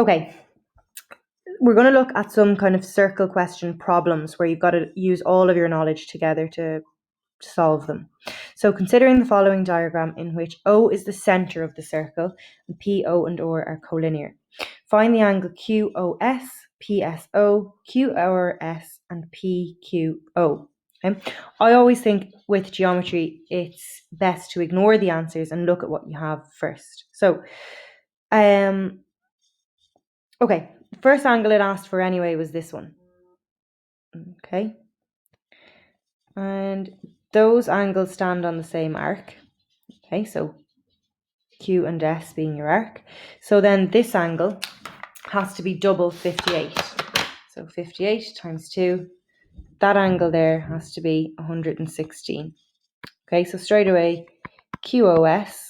Okay, we're going to look at some kind of circle question problems where you've got to use all of your knowledge together to solve them. So considering the following diagram in which O is the center of the circle and PO and OR are collinear. Find the angle QOS, PSO, QRS and PQO. Okay? I always think with geometry it's best to ignore the answers and look at what you have first. So okay, the first angle it asked for anyway was this one. Okay. And those angles stand on the same arc. Okay, so Q and S being your arc. So then this angle has to be double 58. So 58 times 2. That angle there has to be 116. Okay, so straight away QOS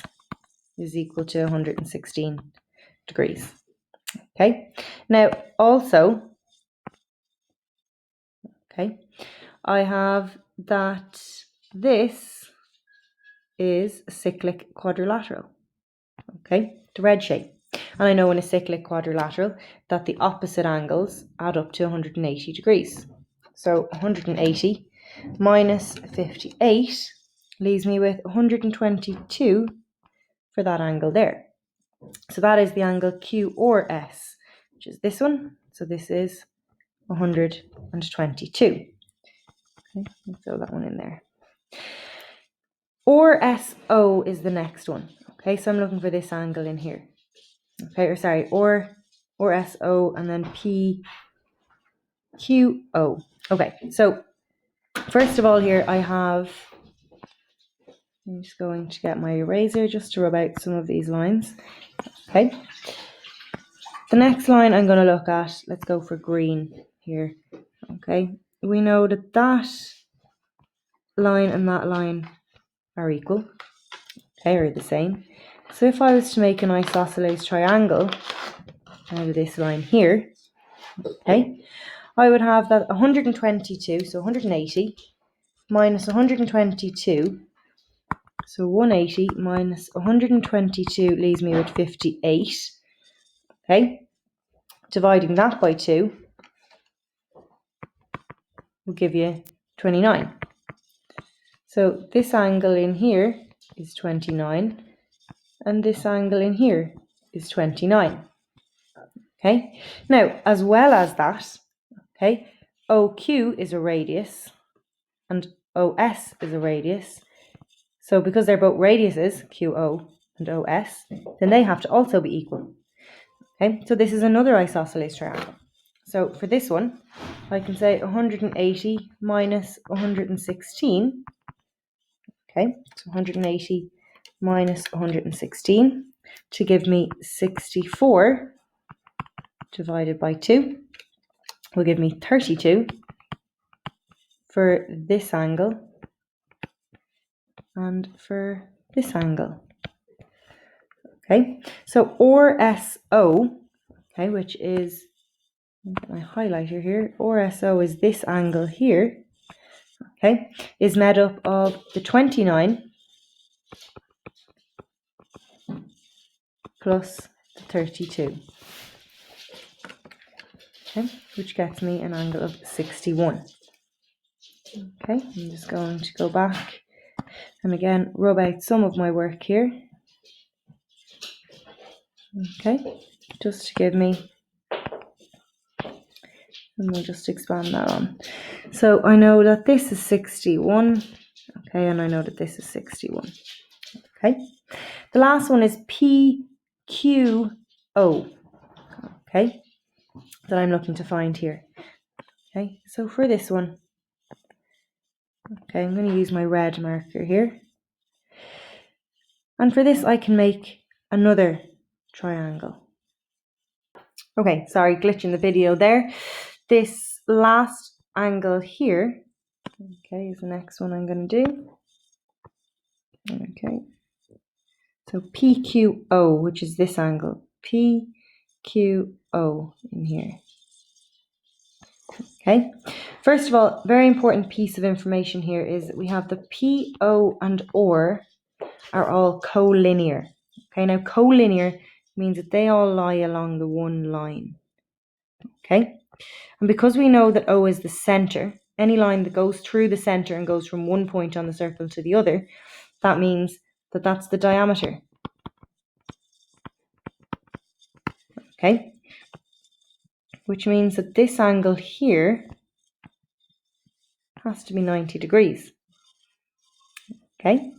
is equal to 116 degrees. Okay, now also, okay, I have that this is a cyclic quadrilateral. Okay, the red shape. And I know in a cyclic quadrilateral that the opposite angles add up to 180 degrees. So 180 minus 58 leaves me with 122 for that angle there. So that is the angle QRS, which is this one. So this is 122. Okay, I'll throw that one in there. RSO is the next one. Okay, so I'm looking for this angle in here. Okay, or sorry, RSO and then PQO. Okay, so first of all here I have, I'm just going to get my eraser just to rub out some of these lines. Okay, the next line I'm going to look at, let's go for green here. Okay, we know that that line and that line are equal, okay, or the same. So if I was to make an isosceles triangle out of this line here, okay, I would have that 122, so 180 minus 122, so 180 minus 122 leaves me with 58, okay, dividing that by 2 will give you 29. So this angle in here is 29, and this angle in here is 29. Okay, now as well as that, okay, OQ is a radius and OS is a radius. So because they're both radiuses, QO and OS, then they have to also be equal. Okay, so this is another isosceles triangle. So for this one, I can say 180 minus 116. Okay, so 180 minus 116 to give me 64 divided by 2 will give me 32 for this angle and for this angle. Okay, so RSO, okay, which is, let me get my highlighter here, RSO is this angle here, okay, is made up of the 29 plus the 32, okay, which gets me an angle of 61. Okay, I'm just going to go back and again rub out some of my work here. Okay, just to give me, and we'll just expand that on. So I know that this is 61, okay, and I know that this is 61. Okay, the last one is PQO, okay, that I'm looking to find here. Okay, so for this one, okay, I'm going to use my red marker here. And for this, I can make another triangle. Okay, sorry, glitching the video there. This last angle here, okay, is the next one I'm going to do. Okay, so PQO, which is this angle, PQO in here. Okay, first of all, very important piece of information here is that we have the PO and OR are all collinear. Okay, now collinear means that they all lie along the one line. Okay? And because we know that O is the center, any line that goes through the center and goes from one point on the circle to the other, that means that that's the diameter. Okay? Which means that this angle here has to be 90 degrees. Okay?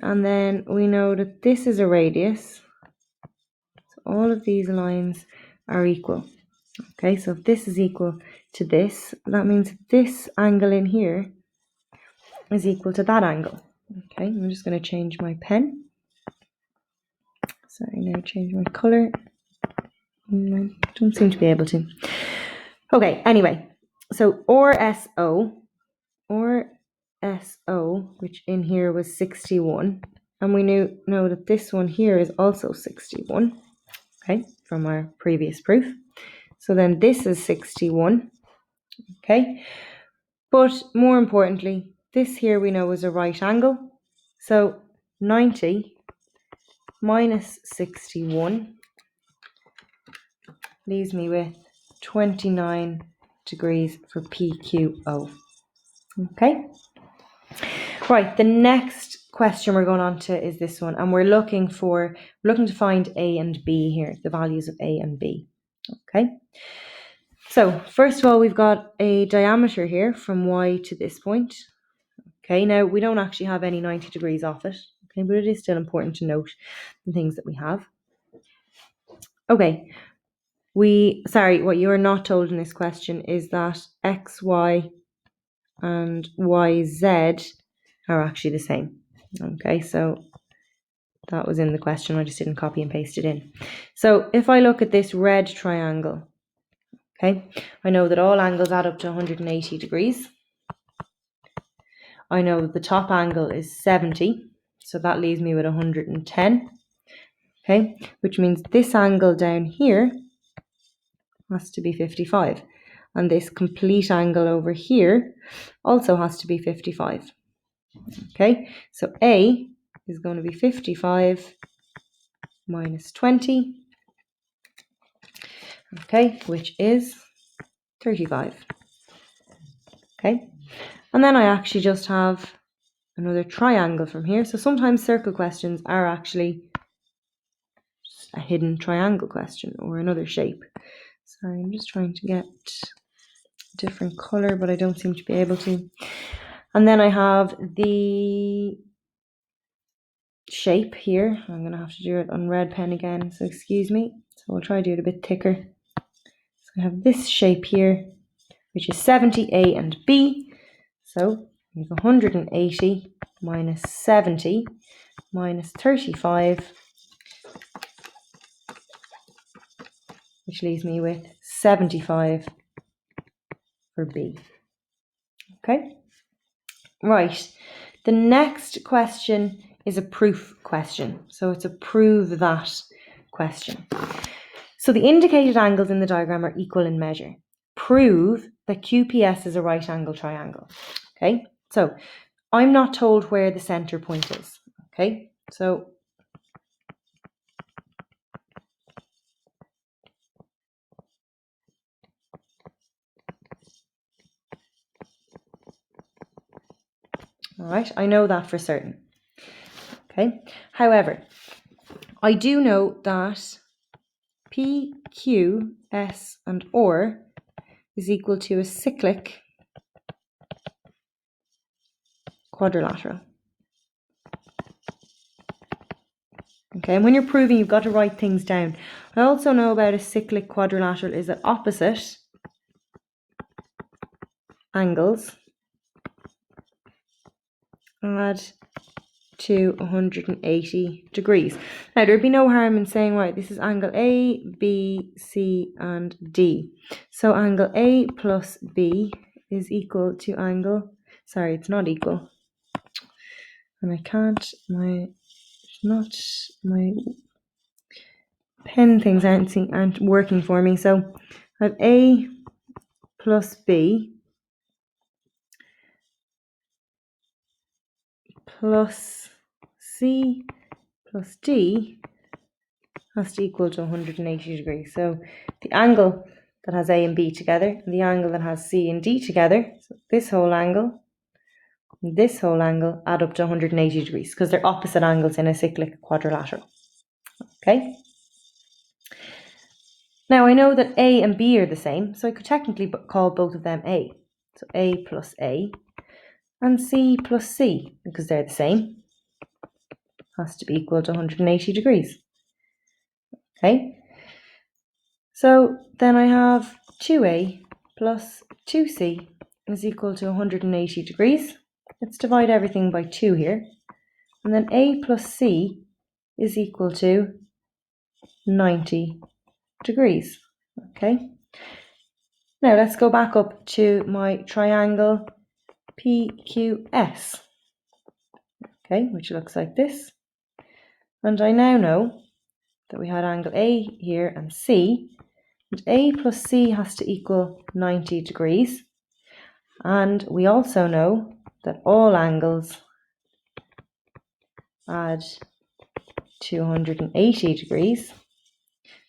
And then we know that this is a radius. So all of these lines are equal. Okay, so if this is equal to this, that means this angle in here is equal to that angle. Okay, I'm just going to change my pen. Sorry, now change my color. I don't seem to be able to. Okay, anyway, so RSO, which in here was 61, and we know that this one here is also 61, okay, from our previous proof. So then this is 61, okay, but more importantly, this here we know is a right angle, so 90 minus 61 leaves me with 29 degrees for PQO. Okay. Right, the next question we're going on to is this one, and we're looking to find A and B here, the values of A and B. Okay. So first of all, we've got a diameter here from Y to this point. Okay, now we don't actually have any 90 degrees off it, okay, but it is still important to note the things that we have. Okay, what you are not told in this question is that X, Y, and Y, Z are actually the same. Okay, so that was in the question, I just didn't copy and paste it in. So if I look at this red triangle, okay, I know that all angles add up to 180 degrees. I know that the top angle is 70, so that leaves me with 110, okay, which means this angle down here has to be 55, and this complete angle over here also has to be 55. Okay, so A is going to be 55 minus 20, okay, which is 35. Okay, and then I actually just have another triangle from here. So sometimes circle questions are actually just a hidden triangle question or another shape. Sorry, I'm just trying to get a different color, but I don't seem to be able to. And then I have the shape here. I'm going to have to do it on red pen again, so excuse me. So I'll try to do it a bit thicker. So I have this shape here, which is 70, A and B. So we have 180 minus 70 minus 35, which leaves me with 75 for B. Okay, right. The next question is a proof question. So it's a prove that question. So the indicated angles in the diagram are equal in measure. Prove that QPS is a right angle triangle. Okay, so I'm not told where the center point is. Okay, so all right, I know that for certain. Okay, however, I do know that P, Q, S, and R is equal to a cyclic quadrilateral. Okay, and when you're proving, you've got to write things down. I also know about a cyclic quadrilateral is that opposite angles add to 180 degrees. Now, there'd be no harm in saying, right, this is angle A, B, C, and D. So angle A plus B is equal to angle, sorry, it's not equal. And I can't, my pen things aren't working for me. So I have A plus B plus C plus D has to equal to 180 degrees. So the angle that has A and B together and the angle that has C and D together, so this whole angle and this whole angle add up to 180 degrees because they're opposite angles in a cyclic quadrilateral. Okay. Now I know that A and B are the same, so I could technically call both of them A. So A plus A and C plus C, because they're the same, has to be equal to 180 degrees. Okay, so then I have 2A plus 2C is equal to 180 degrees. Let's divide everything by 2 here. And then A plus C is equal to 90 degrees. Okay, now let's go back up to my triangle PQS, okay, which looks like this. And I now know that we had angle A here and C, and A plus C has to equal 90 degrees. And we also know that all angles add 280 degrees.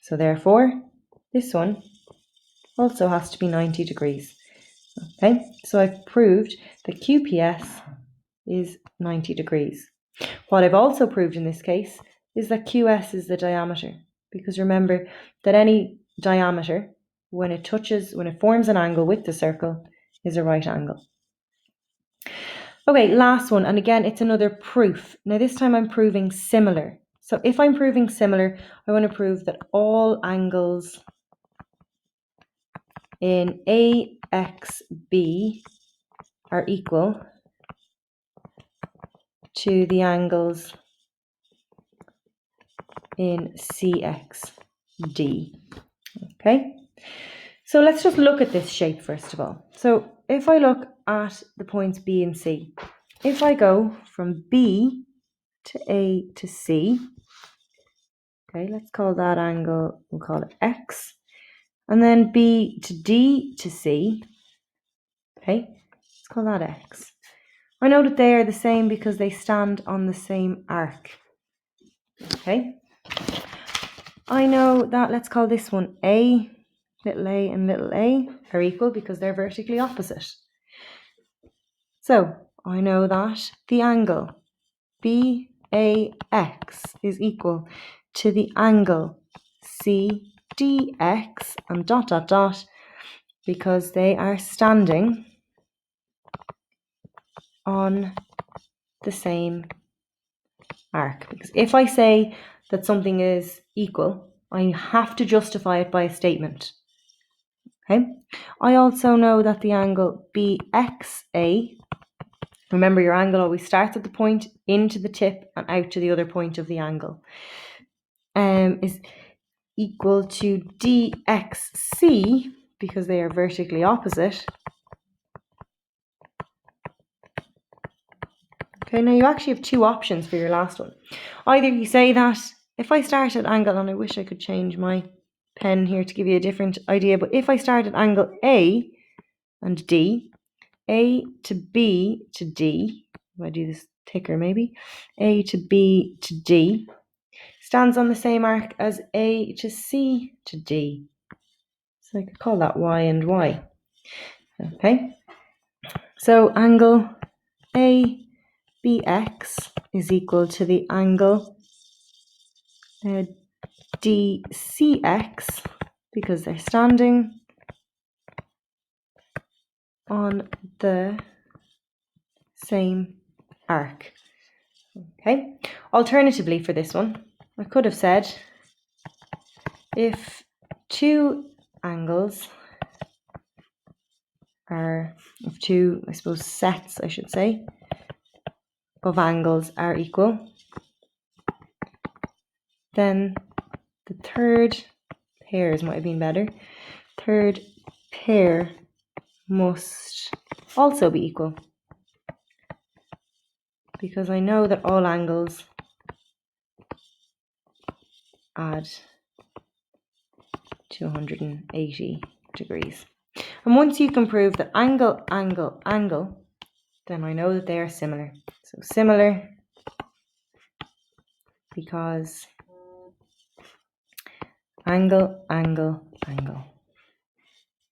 So therefore, this one also has to be 90 degrees. Okay, so I've proved that QPS is 90 degrees. What I've also proved in this case is that QS is the diameter, because remember that any diameter, when it forms an angle with the circle, is a right angle. Okay, last one, and again, it's another proof. Now this time I'm proving similar. So if I'm proving similar, I want to prove that all angles in AXB are equal to the angles in CXD. Okay, so let's just look at this shape first of all. So if I look at the points B and C, if I go from B to A to C, okay, let's call that angle, we'll call it X, and then B to D to C, okay, let's call that X. I know that they are the same because they stand on the same arc, okay. I know that, let's call this one A, little a and little a are equal because they're vertically opposite. So I know that the angle BAX is equal to the angle CDX and dot dot dot, because they are standing on the same arc. Because if I say that something is equal, I have to justify it by a statement. Okay. I also know that the angle BXA, remember your angle always starts at the point, into the tip and out to the other point of the angle, is equal to DXC, because they are vertically opposite. Okay, now you actually have two options for your last one. Either you say that if I start at angle, and I wish I could change my pen here to give you a different idea, but if I start at angle A and D, A to B to D, if I do this thicker maybe, A to B to D stands on the same arc as A to C to D. So I could call that Y and Y. Okay, so angle ABX is equal to the angle DCX, because they're standing on the same arc. Okay, alternatively for this one, I could have said if two angles are, if two, I suppose, sets, I should say, of angles are equal, then the third pairs might have been better. Third pair must also be equal, because I know that all angles add 280 degrees. And once you can prove that angle, then I know that they are similar. So similar, because angle, angle, angle.